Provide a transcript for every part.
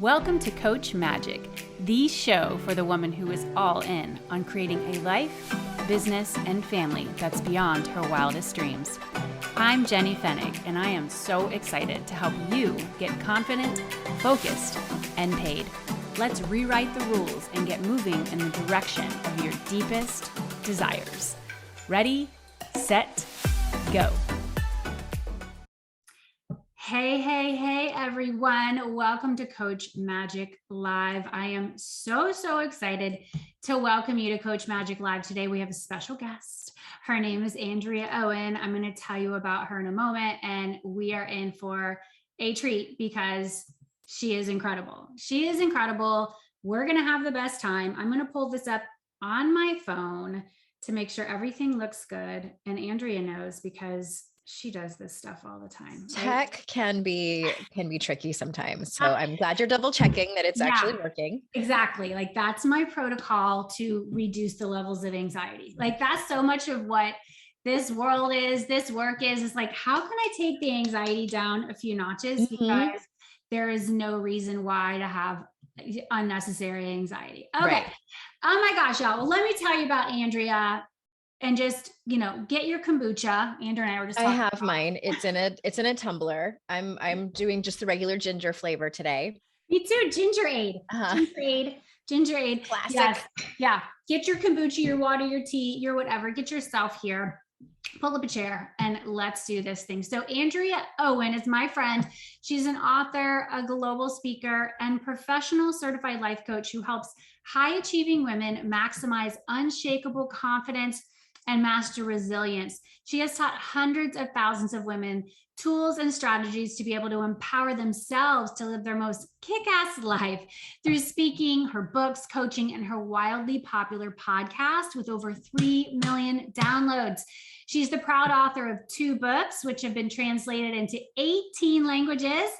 Welcome to Coach Magic, the show for the woman who is all in on creating a life, business, and family that's beyond her wildest dreams. I'm Jenny Fennig, and I am so excited to help you get confident, focused, and paid. Let's rewrite the rules and get moving in the direction of your deepest desires. Ready, set, go. Hey, everyone. Welcome to Coach Magic Live. I am so excited to welcome you to Coach Magic Live. Today, we have a special guest. Her name is Andrea Owen. I'm going to tell you about her in a moment, and we are in for a treat because she is incredible. She is incredible. We're going to have the best time. I'm going to pull this up on my phone to make sure everything looks good. And Andrea knows because she does this stuff all the time. Right? Tech can be tricky sometimes. So I'm glad you're double checking that it's actually working. Exactly. Like that's my protocol to reduce the levels of anxiety. Like that's so much of what this world is, this work is. It's like, how can I take the anxiety down a few notches? Because there is no reason why to have unnecessary anxiety. Okay. Right. Oh my gosh, y'all. Well, let me tell you about Andrea. And just, get your kombucha. Andrew and I were just talking I have mine. It's in a tumbler. I'm doing just the regular ginger flavor today. Me too. Ginger-aid. Ginger-aid. Classic. Yes. Yeah. Get your kombucha, your water, your tea, your whatever. Get yourself here. Pull up a chair and let's do this thing. So Andrea Owen is my friend. She's an author, a global speaker, and professional certified life coach who helps high achieving women maximize unshakable confidence and master resilience. She has taught hundreds of thousands of women tools and strategies to be able to empower themselves to live their most kick-ass life through speaking, her books, coaching, and her wildly popular podcast with over 3 million downloads. She's the proud author of 2 books, which have been translated into 18 languages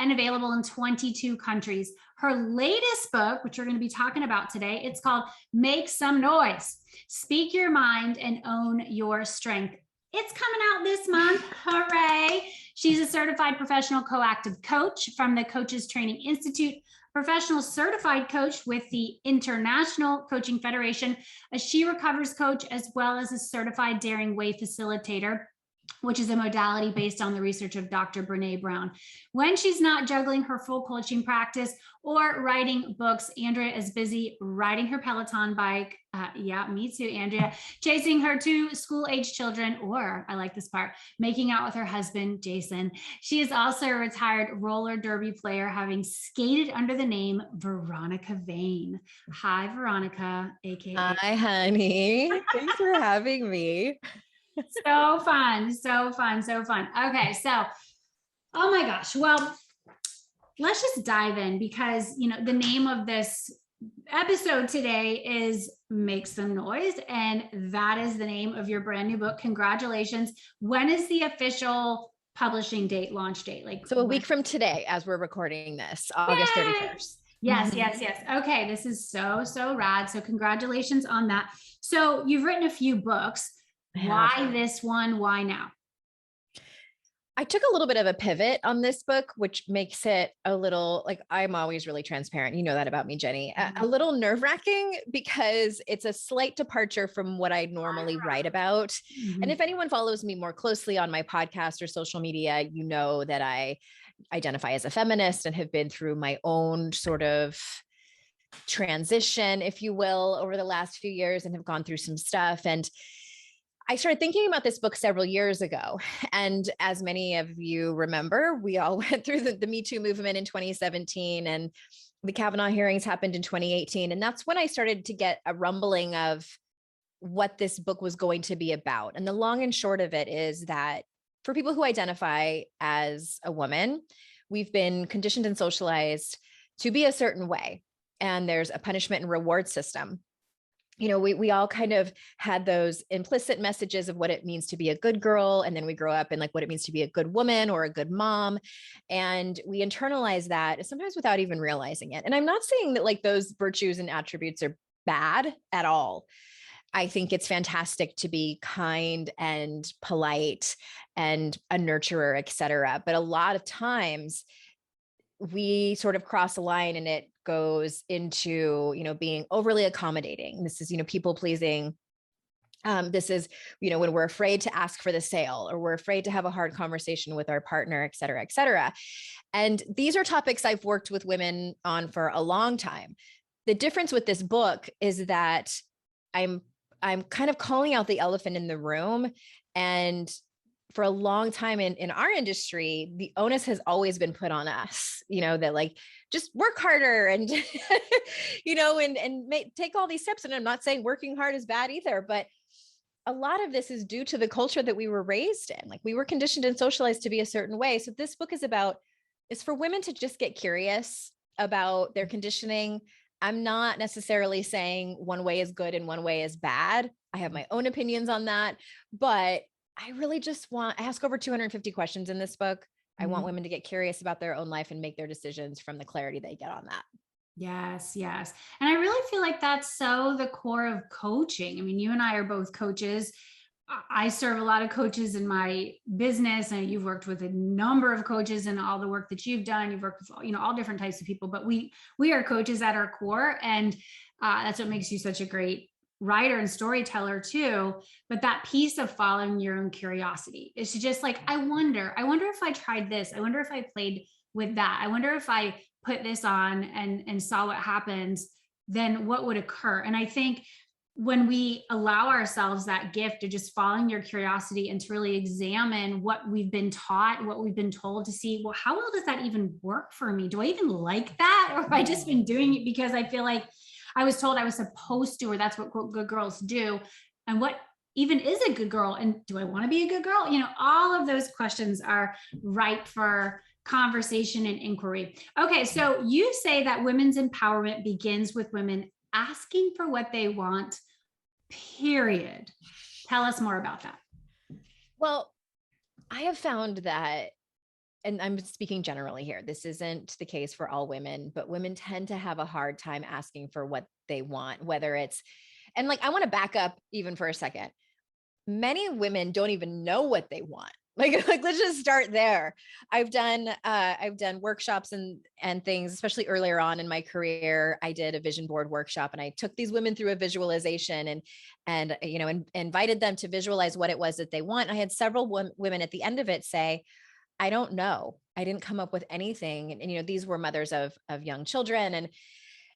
and available in 22 countries. Her latest book, which we're going to be talking about today, it's called Make Some Noise. Speak your mind and own your strength. It's coming out this month. Hooray. She's a certified professional coactive coach from the Coaches Training Institute, professional certified coach with the International Coaching Federation, a She Recovers coach, as well as a certified Daring Way facilitator, which is a modality based on the research of Dr. Brene Brown. When she's not juggling her full coaching practice or writing books, Andrea is busy riding her Peloton bike. Yeah, me too, Andrea. Chasing her 2 school-age children, or I like this part, making out with her husband, Jason. She is also a retired roller derby player, having skated under the name Veronica Vane. Hi, Veronica, aka. Hi, honey. Thanks for having me. So fun. Okay, so, oh my gosh. Well, let's just dive in because, the name of this episode today is Make Some Noise, and that is the name of your brand new book. Congratulations. When is the official publishing date, launch date? So a week from today, as we're recording this, August 31st. Yes. Okay, this is so rad. So congratulations on that. So you've written a few books. Why this one? Why now? I took a little bit of a pivot on this book, which makes it a little, like, I'm always really transparent. You know that about me, Jenny. A little nerve-wracking because it's a slight departure from what I normally write about. And if anyone follows me more closely on my podcast or social media, you know that I identify as a feminist and have been through my own sort of transition, if you will, over the last few years and have gone through some stuff. And I started thinking about this book several years ago. And as many of you remember, we all went through the Me Too movement in 2017 and the Kavanaugh hearings happened in 2018. And that's when I started to get a rumbling of what this book was going to be about. And the long and short of it is that for people who identify as a woman, we've been conditioned and socialized to be a certain way. And there's a punishment and reward system. We all kind of had those implicit messages of what it means to be a good girl. And then we grow up in like what it means to be a good woman or a good mom. And we internalize that sometimes without even realizing it. And I'm not saying that like those virtues and attributes are bad at all. I think it's fantastic to be kind and polite and a nurturer, et cetera. But a lot of times we sort of cross a line and it goes into, being overly accommodating. This is, people pleasing. This is, when we're afraid to ask for the sale, or we're afraid to have a hard conversation with our partner, et cetera, et cetera. And these are topics I've worked with women on for a long time. The difference with this book is that I'm kind of calling out the elephant in the room. And for a long time in our industry, the onus has always been put on us, that like, just work harder and, and take all these steps. And I'm not saying working hard is bad either, but a lot of this is due to the culture that we were raised in. Like, we were conditioned and socialized to be a certain way. So this book is for women to just get curious about their conditioning. I'm not necessarily saying one way is good and one way is bad. I have my own opinions on that, but I really just I ask over 250 questions in this book. I want women to get curious about their own life and make their decisions from the clarity they get on that. Yes, yes. And I really feel like that's so the core of coaching. I mean, you and I are both coaches. I serve a lot of coaches in my business, and you've worked with a number of coaches and all the work that you've done. You've worked with, all different types of people, but we are coaches at our core. And that's what makes you such a great writer and storyteller too. But that piece of following your own curiosity is to just like, I wonder if I tried this. I wonder if I played with that. I wonder if I put this on and saw what happens, then what would occur? And I think when we allow ourselves that gift of just following your curiosity and to really examine what we've been taught, what we've been told to see, well, how well does that even work for me? Do I even like that? Or have I just been doing it because I feel like I was told I was supposed to, or that's what quote, good girls do? And what even is a good girl? And do I want to be a good girl? All of those questions are ripe for conversation and inquiry. Okay, so you say that women's empowerment begins with women asking for what they want, period. Tell us more about that. Well, I have found that, and I'm speaking generally here, this isn't the case for all women, but women tend to have a hard time asking for what they want, whether it's, and like, I want to back up even for a second. Many women don't even know what they want. Like, let's just start there. I've done workshops and things, especially earlier on in my career. I did a vision board workshop, and I took these women through a visualization and invited them to visualize what it was that they want. I had several women at the end of it say, I don't know. I didn't come up with anything. And, these were mothers of young children.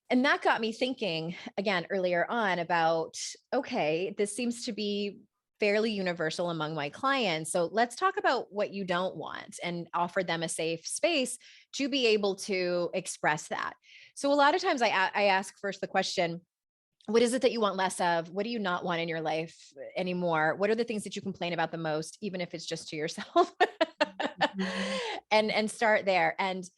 And that got me thinking again earlier on about, okay, this seems to be fairly universal among my clients. So let's talk about what you don't want and offer them a safe space to be able to express that. So a lot of times I ask first the question, what is it that you want less of? What do you not want in your life anymore? What are the things that you complain about the most, even if it's just to yourself? And start there. And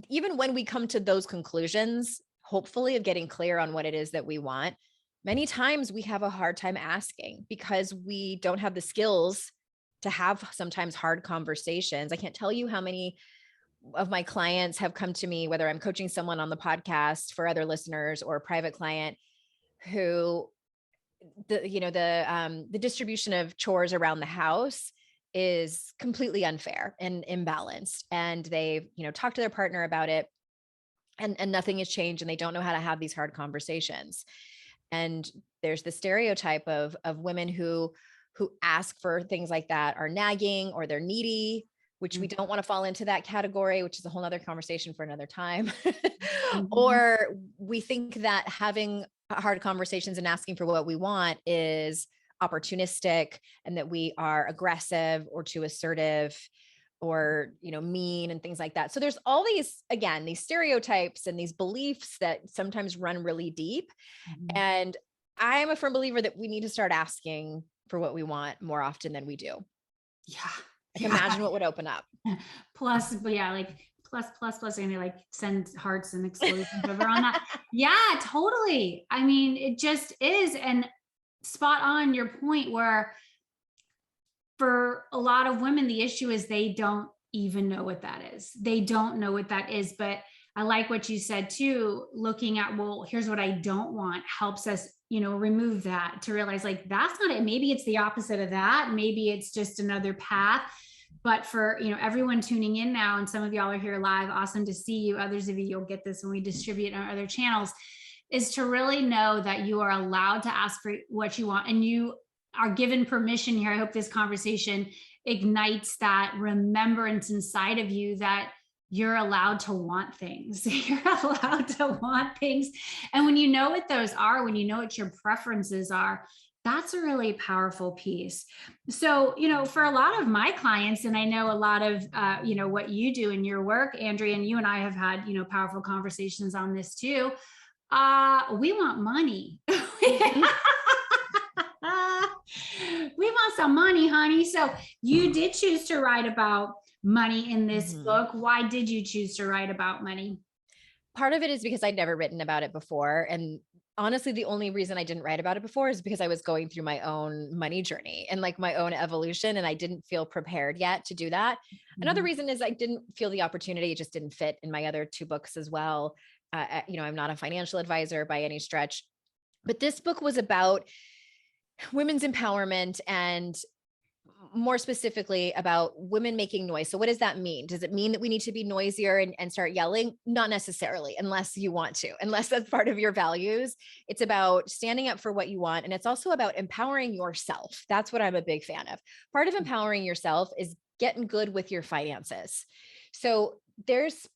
even when we come to those conclusions, hopefully of getting clear on what it is that we want, many times we have a hard time asking because we don't have the skills to have sometimes hard conversations. I can't tell you how many of my clients have come to me, whether I'm coaching someone on the podcast for other listeners or a private client, who the distribution of chores around the house is completely unfair and imbalanced. And they've, talked to their partner about it, and nothing has changed, and they don't know how to have these hard conversations. And there's the stereotype of women who ask for things like that are nagging or they're needy, which we don't want to fall into that category, which is a whole nother conversation for another time. Or we think that having hard conversations and asking for what we want is opportunistic, and that we are aggressive or too assertive or, mean and things like that. So there's all these, again, these stereotypes and these beliefs that sometimes run really deep. And I am a firm believer that we need to start asking for what we want more often than we do. Yeah. Imagine what would open up. Plus, but yeah, like plus, and they like send hearts and explosions over on that. Yeah, totally. I mean, it just is. And spot on your point, where for a lot of women, the issue is they don't even know what that is. They don't know what that is. But I like what you said too, looking at, well, here's what I don't want, helps us, remove that, to realize like, that's not it. Maybe it's the opposite of that. Maybe it's just another path. But for, everyone tuning in now, and some of y'all are here live, awesome to see you. Others of you, you'll get this when we distribute on other channels, is to really know that you are allowed to ask for what you want, and you are given permission here. I hope this conversation ignites that remembrance inside of you that you're allowed to want things. You're allowed to want things. And when you know what those are, when you know what your preferences are, that's a really powerful piece. So, for a lot of my clients, and I know a lot of, what you do in your work, Andrea, and you and I have had, powerful conversations on this too. We want money. Mm-hmm. We want some money, honey. So you did choose to write about money in this book. Why did you choose to write about money? Part of it is because I'd never written about it before. And honestly, the only reason I didn't write about it before is because I was going through my own money journey and like my own evolution, and I didn't feel prepared yet to do that. Another reason is I didn't feel the opportunity. It just didn't fit in my other two books as well. I'm not a financial advisor by any stretch, but this book was about women's empowerment, and more specifically about women making noise. So what does that mean? Does it mean that we need to be noisier and start yelling? Not necessarily, unless you want to, unless that's part of your values. It's about standing up for what you want. And it's also about empowering yourself. That's what I'm a big fan of. Part of empowering yourself is getting good with your finances. So there's,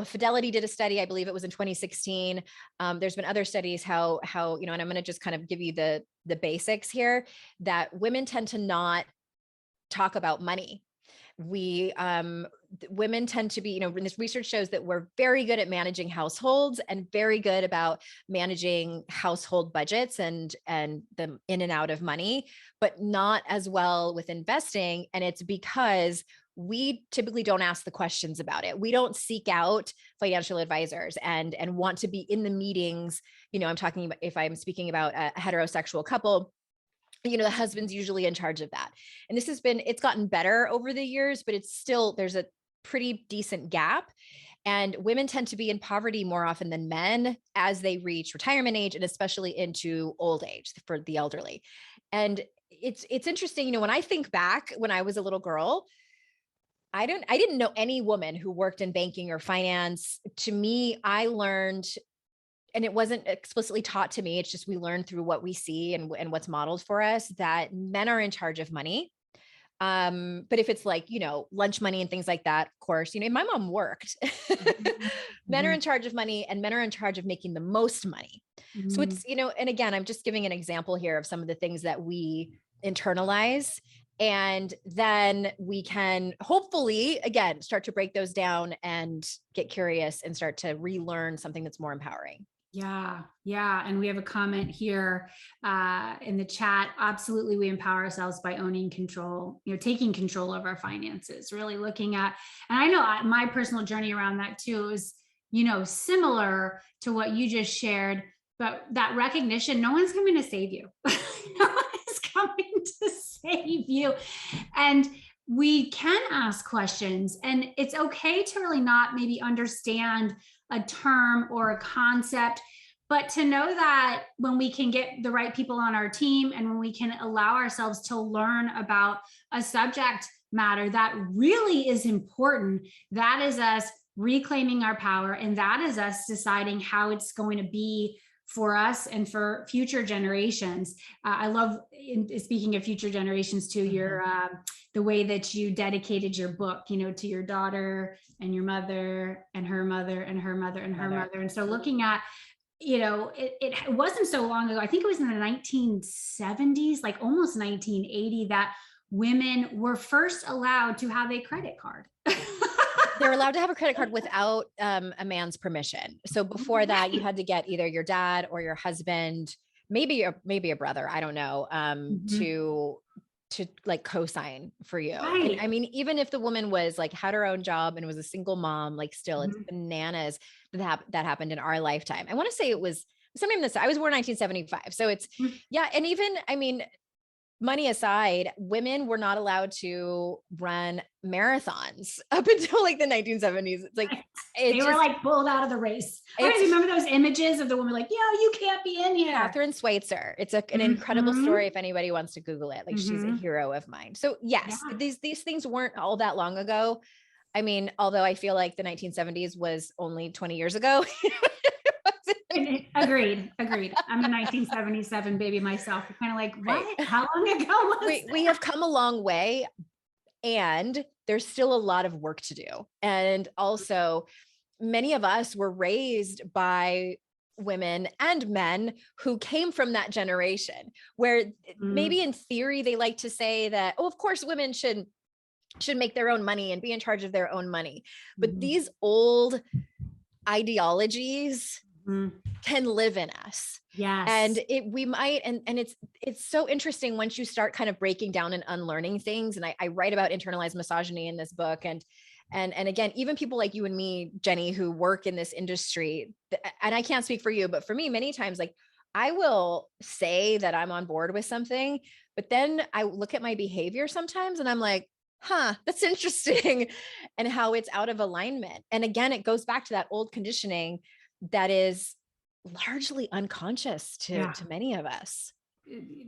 Fidelity did a study, I believe it was in 2016. There's been other studies how, and I'm going to just kind of give you the basics here, that women tend to not talk about money. Women tend to be, and this research shows that we're very good at managing households and very good about managing household budgets and the in and out of money, but not as well with investing. And it's because we typically don't ask the questions about it. We don't seek out financial advisors and want to be in the meetings. I'm talking about, if I'm speaking about a heterosexual couple, the husband's usually in charge of that. And it's gotten better over the years, but it's still, there's a pretty decent gap. And women tend to be in poverty more often than men as they reach retirement age, and especially into old age for the elderly. And it's interesting, when I think back when I was a little girl, I didn't know any woman who worked in banking or finance. To me, I learned, and it wasn't explicitly taught to me, it's just we learn through what we see and what's modeled for us, that men are in charge of money. But if it's like, lunch money and things like that, of course, my mom worked. Men are in charge of money, and men are in charge of making the most money. So it's, and again, I'm just giving an example here of some of the things that we internalize. And then we can hopefully, again, start to break those down and get curious and start to relearn something that's more empowering. Yeah. And we have a comment here in the chat. Absolutely. We empower ourselves by owning control, taking control of our finances, really looking at, and I know my personal journey around that too is, similar to what you just shared, but that recognition, no one's coming to save you. No one is coming to save you. And we can ask questions, and it's okay to really not maybe understand a term or a concept, but to know that when we can get the right people on our team, and when we can allow ourselves to learn about a subject matter that really is important, that is us reclaiming our power, and that is us deciding how it's going to be for us and for future generations. I love, speaking of future generations too, your the way that you dedicated your book, to your daughter and your mother and her mother and her mother and her mother. And so looking at, it wasn't so long ago, I think it was in the 1970s, like almost 1980, that women were first allowed to have a credit card. They're allowed to have a credit card without a man's permission. So before that, you had to get either your dad or your husband, maybe a brother, I don't know, to like co-sign for you. Right. And I mean, even if the woman was like, had her own job and was a single mom, like still it's bananas that happened in our lifetime. I want to say it was sometime this, I was born 1975. So it's, yeah. And even, I mean, money aside, women were not allowed to run marathons up until like the 1970s. It's like, they were like pulled out of the race. Okay, remember those images of the woman like, yeah, you can't be in here. Catherine Switzer. It's an incredible story if anybody wants to Google it. Like she's a hero of mine. So yes, these things weren't all that long ago. I mean, although I feel like the 1970s was only 20 years ago. Agreed. I'm a 1977 baby myself. Kind of like, what? Right. How long ago was we have come a long way, and there's still a lot of work to do. And also, many of us were raised by women and men who came from that generation where maybe in theory they like to say that, oh, of course women should make their own money and be in charge of their own money. But these old ideologies can live in us. Yes. And we might, and it's so interesting once you start kind of breaking down and unlearning things. And I write about internalized misogyny in this book. And again, even people like you and me, Jenny, who work in this industry, and I can't speak for you, but for me, many times, like I will say that I'm on board with something, but then I look at my behavior sometimes and I'm like, that's interesting, and how it's out of alignment. And again, it goes back to that old conditioning that is largely unconscious to many of us.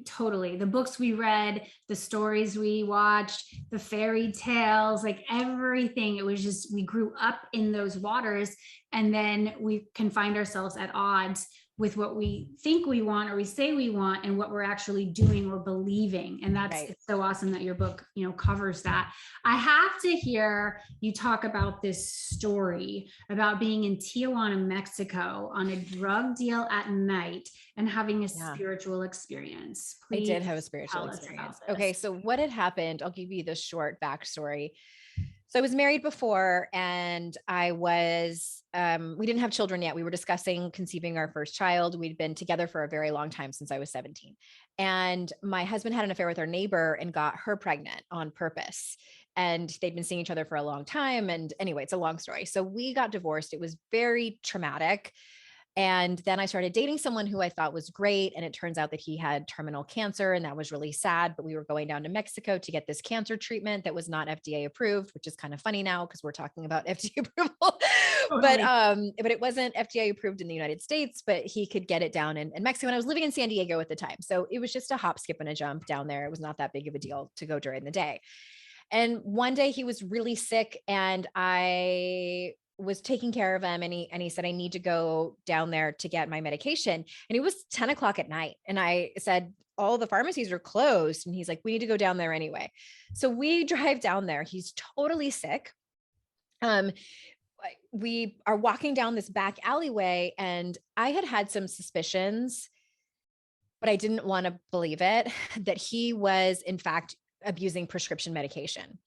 Totally. The books we read, the stories we watched, the fairy tales, like everything. It was just, we grew up in those waters, and then we can find ourselves at odds with what we think we want or we say we want and what we're actually doing or believing. And that's it's so awesome that your book, covers that. I have to hear you talk about this story about being in Tijuana, Mexico on a drug deal at night and having a spiritual experience. Please, I did have a spiritual experience. Okay. So what had happened, I'll give you the short backstory. So I was married before, and I was, we didn't have children yet. We were discussing conceiving our first child. We'd been together for a very long time, since I was 17. And my husband had an affair with our neighbor and got her pregnant on purpose. And they'd been seeing each other for a long time. And anyway, it's a long story. So we got divorced. It was very traumatic. And then I started dating someone who I thought was great. And it turns out that he had terminal cancer, and that was really sad. But we were going down to Mexico to get this cancer treatment that was not FDA approved, which is kind of funny now because we're talking about FDA approval. But it wasn't FDA approved in the United States, but he could get it down in Mexico. And I was living in San Diego at the time. So it was just a hop, skip, and a jump down there. It was not that big of a deal to go during the day. And one day he was really sick, and I was taking care of him, and he said, I need to go down there to get my medication. And it was 10 o'clock at night. And I said, all the pharmacies are closed. And he's like, we need to go down there anyway. So we drive down there. He's totally sick. We are walking down this back alleyway, and I had some suspicions, but I didn't want to believe it, that he was in fact abusing prescription medication.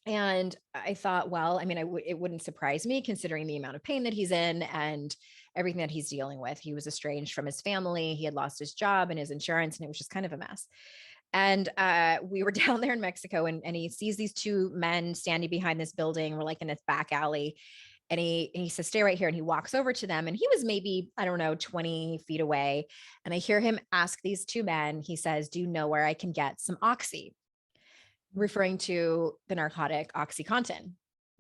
And I thought, well, I mean, it wouldn't surprise me considering the amount of pain that he's in and everything that he's dealing with. He was estranged from his family. He had lost his job and his insurance, and it was just kind of a mess. And we were down there in Mexico, and he sees these two men standing behind this building. We're like in this back alley. And he says, stay right here. And he walks over to them, and he was maybe, 20 feet away. And I hear him ask these two men, he says, do you know where I can get some Oxy? Referring to the narcotic OxyContin.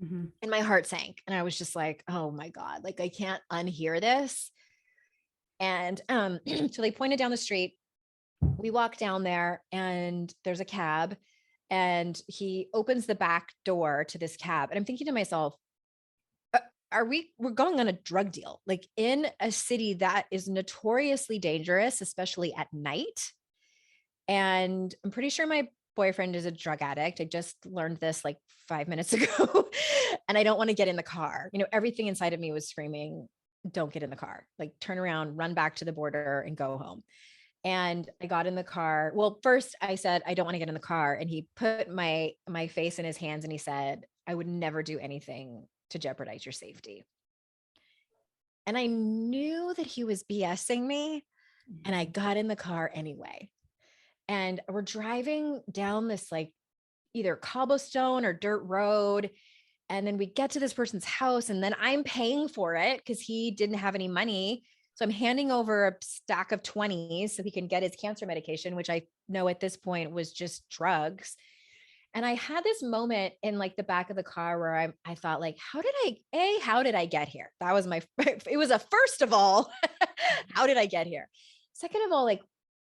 And my heart sank. And I was just like, oh my God, like I can't unhear this. And so they pointed down the street. We walk down there, and there's a cab, and he opens the back door to this cab. And I'm thinking to myself, we're going on a drug deal, like in a city that is notoriously dangerous, especially at night. And I'm pretty sure my boyfriend is a drug addict. I just learned this like 5 minutes ago, and I don't want to get in the car. Everything inside of me was screaming, don't get in the car, like turn around, run back to the border and go home. And I got in the car. Well, first I said, I don't want to get in the car. And he put my face in his hands, and he said, I would never do anything to jeopardize your safety. And I knew that he was BSing me, and I got in the car anyway. And we're driving down this like either cobblestone or dirt road. And then we get to this person's house, and then I'm paying for it because he didn't have any money So I'm handing over a stack of 20s so he can get his cancer medication, which I know at this point was just drugs. And I had this moment in like the back of the car where I thought like, how did I get here? That was it was a first of all, how did I get here? Second of all, like,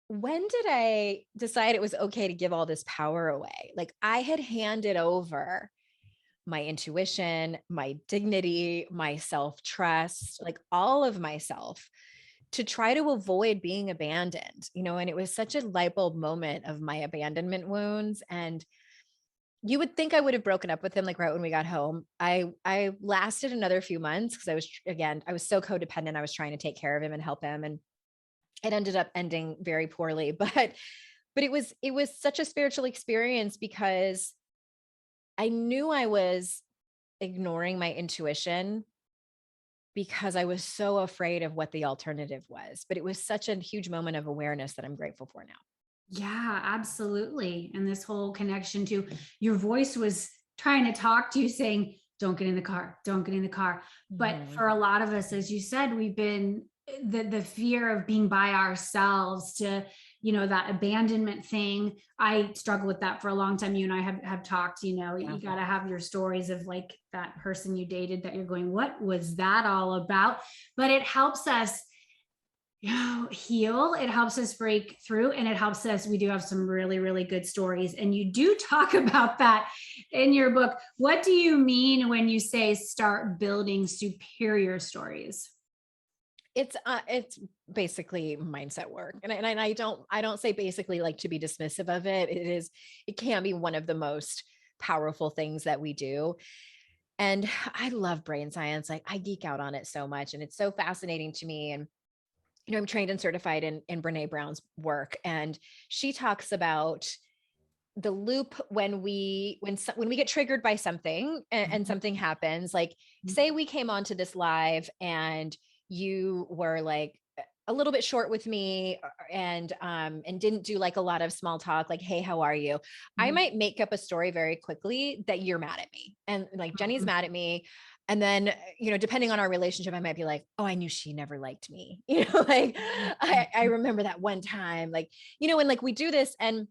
when did I decide it was okay to give all this power away? Like I had handed over my intuition, my dignity, my self-trust, like all of myself to try to avoid being abandoned, and it was such a light bulb moment of my abandonment wounds. And you would think I would have broken up with him like right when we got home. I lasted another few months because I was so codependent. I was trying to take care of him and help him. And it ended up ending very poorly, but it was such a spiritual experience because I knew I was ignoring my intuition because I was so afraid of what the alternative was. But it was such a huge moment of awareness that I'm grateful for now. Yeah, absolutely. And this whole connection to your voice was trying to talk to you saying, don't get in the car, don't get in the car. But for a lot of us, as you said, we've been the fear of being by ourselves to, that abandonment thing. I struggle with that for a long time. You and I have talked, Yeah. you got to have your stories of like that person you dated that you're going, what was that all about? But it helps us heal. It helps us break through, and it helps us. We do have some really, really good stories, and you do talk about that in your book. What do you mean when you say start building superior stories? It's basically mindset work. And I don't say basically like to be dismissive of it. It can be one of the most powerful things that we do. And I love brain science. Like I geek out on it so much, and it's so fascinating to me. And I'm trained and certified in Brene Brown's work, and she talks about the loop when we get triggered by something and something happens. Like say we came onto this live and you were like a little bit short with me and didn't do like a lot of small talk, like, hey, how are you? I might make up a story very quickly that you're mad at me, and like Jenny's mad at me. And then, depending on our relationship, I might be like, oh, I knew she never liked me. Like I remember that one time, like, and like we do this, and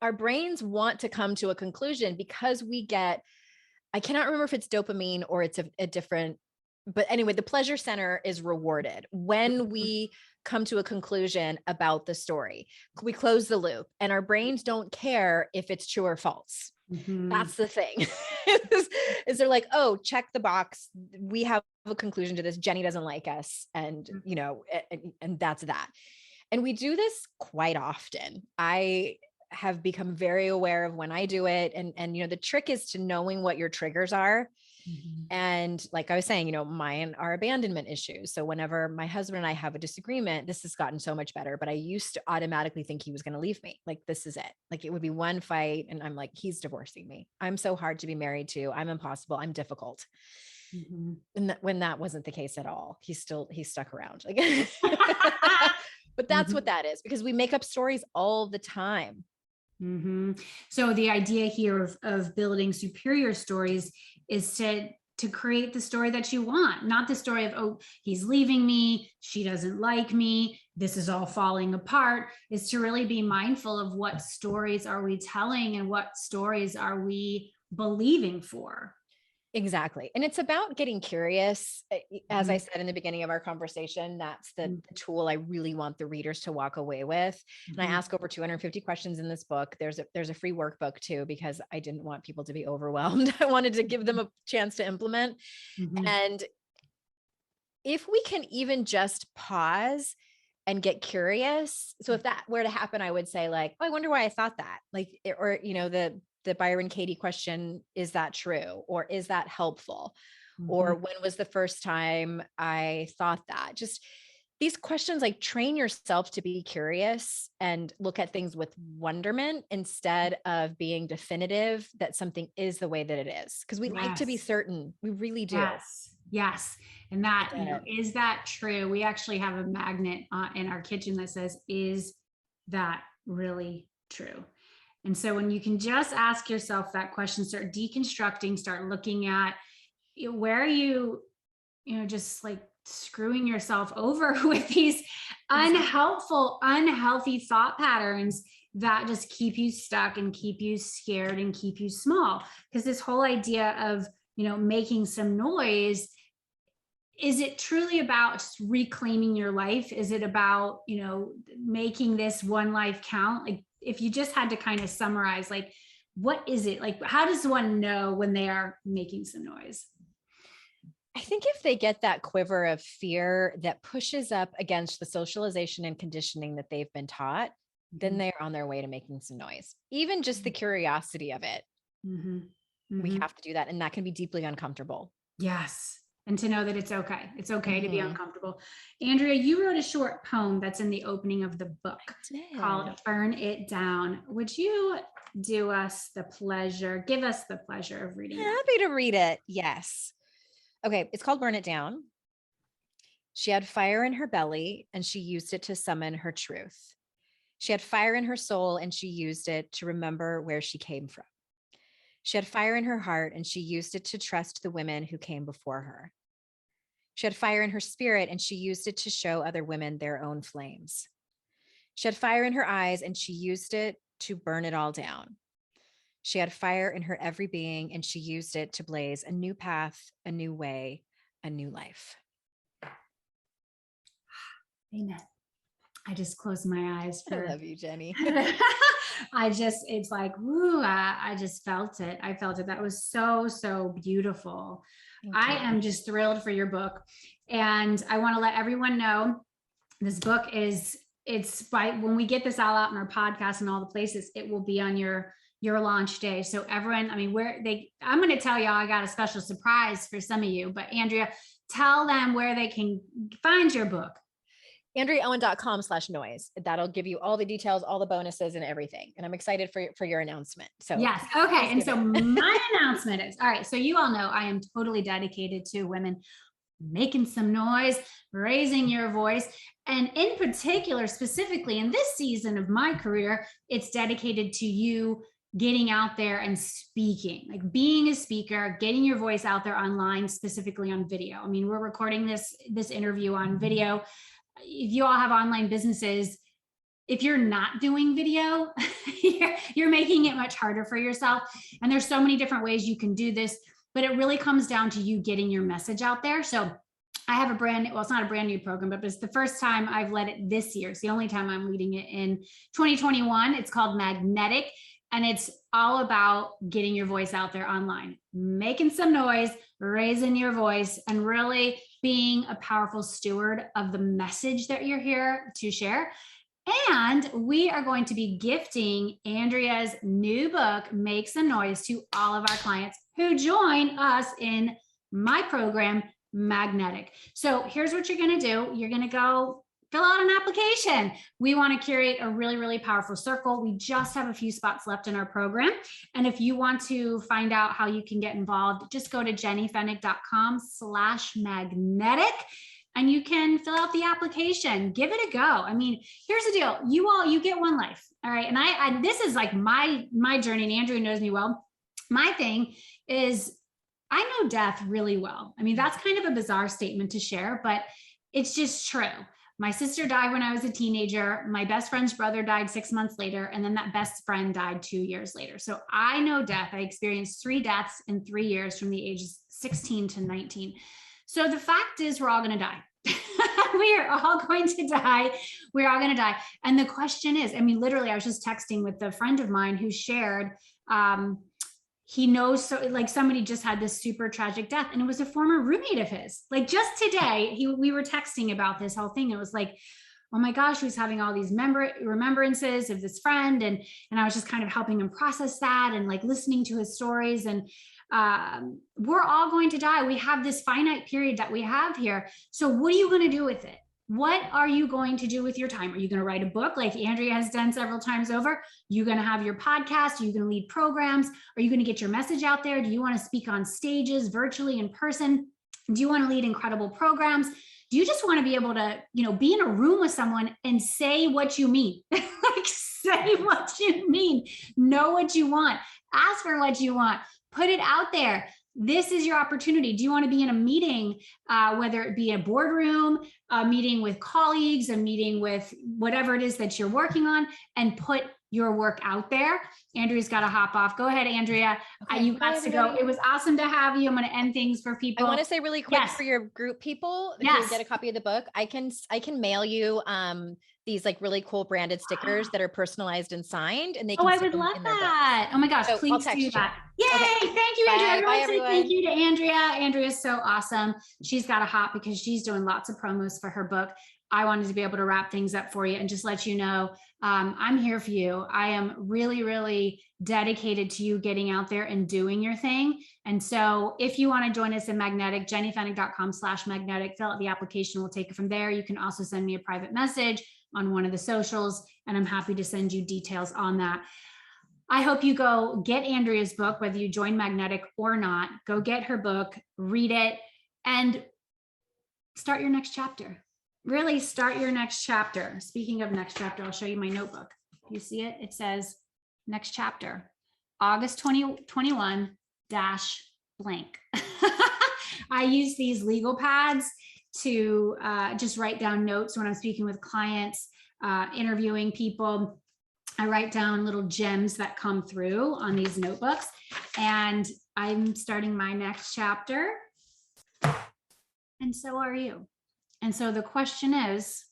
our brains want to come to a conclusion because I cannot remember if it's dopamine or it's a different, but anyway, the pleasure center is rewarded when we come to a conclusion about the story. We close the loop, and our brains don't care if it's true or false. That's the thing. is they're like, oh, check the box. We have a conclusion to this. Jenny doesn't like us. And, and that's that. And we do this quite often. I have become very aware of when I do it. And, the trick is to knowing what your triggers are. And like I was saying, mine are abandonment issues. So whenever my husband and I have a disagreement, this has gotten so much better, but I used to automatically think he was going to leave me. Like, this is it. Like it would be one fight and I'm like, he's divorcing me. I'm so hard to be married to. I'm impossible. I'm difficult. And when that wasn't the case at all, he's stuck around. Like, but that's what that is, because we make up stories all the time. So the idea here of building superior stories is to create the story that you want, not the story of, oh, he's leaving me, she doesn't like me, this is all falling apart. Is to really be mindful of what stories are we telling and what stories are we believing for. Exactly. And it's about getting curious. As I said in the beginning of our conversation, that's the tool I really want the readers to walk away with. And I ask over 250 questions in this book. There's a free workbook too, because I didn't want people to be overwhelmed. I wanted to give them a chance to implement. And if we can even just pause and get curious. So if that were to happen, I would say like, oh, I wonder why I thought that. Like, or, the Byron Katie question, is that true? Or is that helpful? Or when was the first time I thought that? Just these questions, like train yourself to be curious and look at things with wonderment instead of being definitive that something is the way that it is. Because we like to be certain. We really do. Yes. And that, is that true? We actually have a magnet in our kitchen that says, is that really true? And so when you can just ask yourself that question, start deconstructing, start looking at where are you, just like screwing yourself over with these unhealthy thought patterns that just keep you stuck and keep you scared and keep you small. Because this whole idea of, making some noise, is it truly about just reclaiming your life? Is it about, making this one life count? Like, if you just had to kind of summarize, like, what is it? Like, how does one know when they are making some noise? I think if they get that quiver of fear that pushes up against the socialization and conditioning that they've been taught, then they're on their way to making some noise. Even just the curiosity of it. We have to do that. And that can be deeply uncomfortable. Yes. And to know that it's okay. It's okay to be uncomfortable. Andrea, you wrote a short poem that's in the opening of the book called Burn It Down. Would you give us the pleasure of reading it? Happy to read it. Yes. Okay. It's called Burn It Down. She had fire in her belly and she used it to summon her truth. She had fire in her soul and she used it to remember where she came from. She had fire in her heart and she used it to trust the women who came before her. She had fire in her spirit and she used it to show other women their own flames. She had fire in her eyes and she used it to burn it all down. She had fire in her every being and she used it to blaze a new path, a new way, a new life. Amen. I just closed my eyes. I love you, Jenny. It's like, woo, I just felt it. I felt it. That was so, so beautiful. I am just thrilled for your book. And I want to let everyone know this book when we get this all out in our podcast and all the places, it will be on your launch day. So everyone, I'm going to tell y'all, I got a special surprise for some of you, but Andrea, tell them where they can find your book. AndreaOwen.com/noise. That'll give you all the details, all the bonuses and everything. And I'm excited for your announcement. So yes. Okay. And so my announcement is, all right. So you all know I am totally dedicated to women making some noise, raising your voice. And in particular, specifically in this season of my career, it's dedicated to you getting out there and speaking, like being a speaker, getting your voice out there online, specifically on video. I mean, we're recording this interview on video. If you all have online businesses, if you're not doing video, you're making it much harder for yourself. And there's so many different ways you can do this, but it really comes down to you getting your message out there. So I have it's not a brand new program, but it's the first time I've led it this year. It's the only time I'm leading it in 2021. It's called Magnetic. And it's all about getting your voice out there online, making some noise, raising your voice, and really being a powerful steward of the message that you're here to share. And we are going to be gifting Andrea's new book, Make Some Noise, to all of our clients who join us in my program, Magnetic. So here's what you're going to do. You're going to go fill out an application. We want to curate a really, really powerful circle. We just have a few spots left in our program. And if you want to find out how you can get involved, just go to jennyfennick.com/magnetic and you can fill out the application. Give it a go. I mean, here's the deal. You get one life. All right. And I this is like my journey, and Andrea knows me well. My thing is I know death really well. I mean, that's kind of a bizarre statement to share, but it's just true. My sister died when I was a teenager. My best friend's brother died 6 months later. And then that best friend died 2 years later. So I know death. I experienced 3 deaths in 3 years from the ages 16 to 19. So the fact is we're all going to die. We are all going to die. We're all going to die. And the question is, I mean, literally, I was just texting with a friend of mine who shared, he knows, so like somebody just had this super tragic death, and it was a former roommate of his. Like just today, we were texting about this whole thing. It was like, oh my gosh, he was having all these remembrances of this friend. And I was just kind of helping him process that and like listening to his stories. And we're all going to die. We have this finite period that we have here. So what are you going to do with it? What are you going to do with your time? Are you going to write a book like Andrea has done several times over? Are you going to have your podcast? Are you going to lead programs? Are you going to get your message out there? Do you want to speak on stages, virtually, in person? Do you want to lead incredible programs? Do you just want to be able to, be in a room with someone and say what you mean? Like say what you mean, know what you want, ask for what you want, put it out there. this is your opportunity. Do you want to be in a meeting, whether it be a boardroom, a meeting with colleagues, a meeting with whatever it is that you're working on, and put your work out there? Andrea's got to hop off. Go ahead, Andrea. Okay, You got to go. It was awesome to have you. I'm going to end things for people. I want to say really quick Yes. for your group people who Yes. get a copy of the book, I can mail you these like really cool branded stickers that are personalized and signed, and they can I would love that. Oh my gosh, so please do that. Yay! Okay. Thank you, Andrea. Bye, Everyone say thank you to Andrea. Andrea's so awesome. She's got a hop because she's doing lots of promos for her book. I wanted to be able to wrap things up for you and just let you know I'm here for you. I am really, really dedicated to you getting out there and doing your thing. And so if you want to join us in Magnetic, jennyfennick.com/magnetic, fill out the application. We'll take it from there. You can also send me a private message on one of the socials, and I'm happy to send you details on that. I hope you go get Andrea's book, whether you join Magnetic or not. Go get her book, read it, and start your next chapter. Really start your next chapter. Speaking of next chapter, I'll show you my notebook. You see it? It says next chapter, August 2021 blank. I use these legal pads to just write down notes when I'm speaking with clients, interviewing people. I write down little gems that come through on these notebooks, and I'm starting my next chapter, and so are you. And so the question is,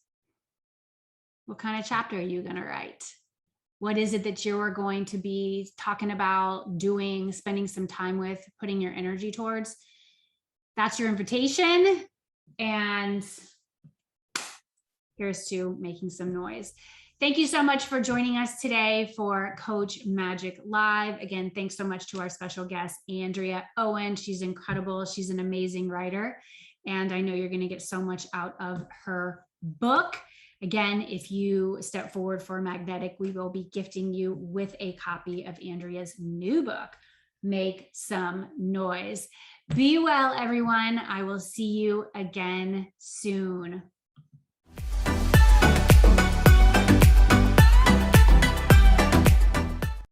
what kind of chapter are you going to write? What is it that you're going to be talking about, doing, spending some time with, putting your energy towards? That's your invitation. And here's to making some noise. Thank you so much for joining us today for Coach Magic Live. Again, thanks so much to our special guest, Andrea Owen. She's incredible. She's an amazing writer. And I know you're going to get so much out of her book. Again, if you step forward for Magnetic, we will be gifting you with a copy of Andrea's new book, Make Some Noise. Be well, everyone. I will see you again soon.